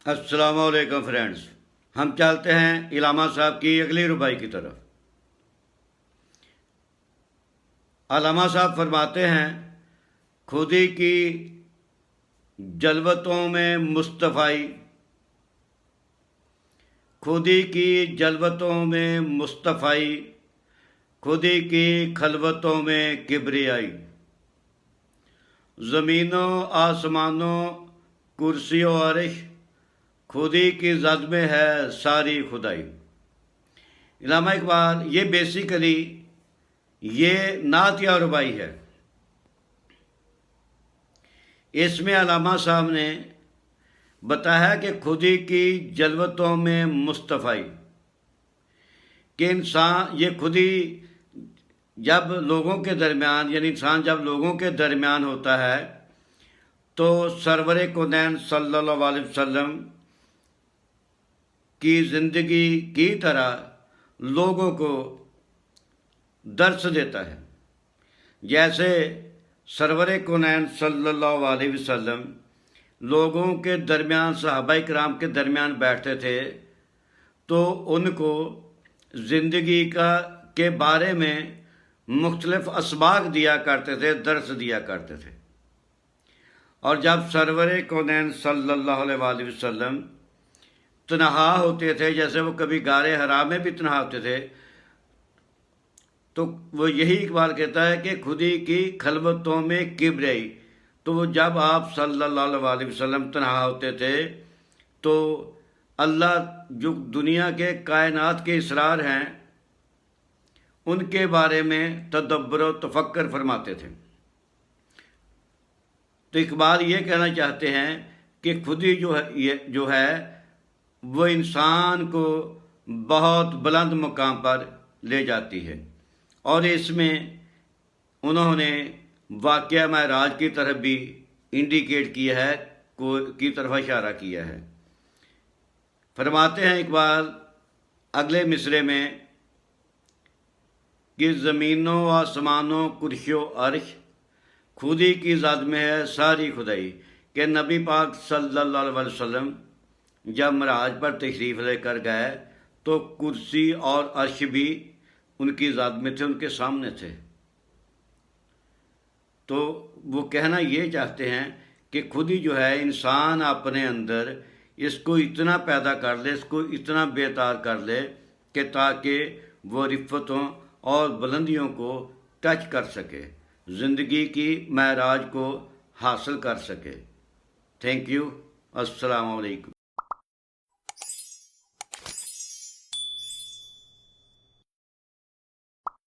السلام علیکم فرینڈز، ہم چلتے ہیں علامہ صاحب کی اگلی ربائی کی طرف۔ علامہ صاحب فرماتے ہیں، خودی کی جلوتوں میں مصطفائی، خودی کی جلوتوں میں مصطفائی، خودی کی خلوتوں میں کبریائی، زمینوں آسمانوں کرسی و عرش، خودی کی زد میں ہے ساری خدائی۔ علامہ اقبال یہ بیسیکلی یہ نعت یا ربائی ہے۔ اس میں علامہ صاحب نے بتایا کہ خودی کی جلوتوں میں مصطفائی، کہ انسان یہ خودی جب لوگوں کے درمیان، یعنی انسان جب لوگوں کے درمیان ہوتا ہے تو سرور کونین صلی اللہ علیہ وسلم کی زندگی کی طرح لوگوں کو درس دیتا ہے۔ جیسے سرور کونین صلی اللہ علیہ وسلم لوگوں کے درمیان، صحابہ کرام کے درمیان بیٹھتے تھے تو ان کو زندگی کے بارے میں مختلف اسباق دیا کرتے تھے، درس دیا کرتے تھے۔ اور جب سرور کونین صلی اللہ علیہ وسلم تنہا ہوتے تھے، جیسے وہ کبھی غار حرا میں بھی تنہا ہوتے تھے، تو وہ یہی اقبال کہتا ہے کہ خودی کی خلوتوں میں کبریائی، تو وہ جب آپ صلی اللہ علیہ وسلم تنہا ہوتے تھے تو اللہ جو دنیا کے کائنات کے اسرار ہیں ان کے بارے میں تدبر و تفکر فرماتے تھے۔ تو اقبال یہ کہنا چاہتے ہیں کہ خودی جو ہے وہ انسان کو بہت بلند مقام پر لے جاتی ہے، اور اس میں انہوں نے واقعہ معراج کی طرف بھی انڈیکیٹ کیا ہے، کی طرف اشارہ کیا ہے۔ فرماتے ہیں اقبال اگلے مصرے میں کہ زمینوں آسمانوں کرسی و عرش، خودی کی ذات میں ہے ساری خدائی، کہ نبی پاک صلی اللہ علیہ وسلم جب معراج پر تشریف لے کر گئے تو کرسی اور عرش بھی ان کی ذات میں تھے، ان کے سامنے تھے۔ تو وہ کہنا یہ چاہتے ہیں کہ خودی جو ہے انسان اپنے اندر اس کو اتنا پیدا کر لے، اس کو اتنا بیدار کر لے کہ تاکہ وہ رفتوں اور بلندیوں کو ٹچ کر سکے، زندگی کی معراج کو حاصل کر سکے۔ تھینک یو، السلام علیکم۔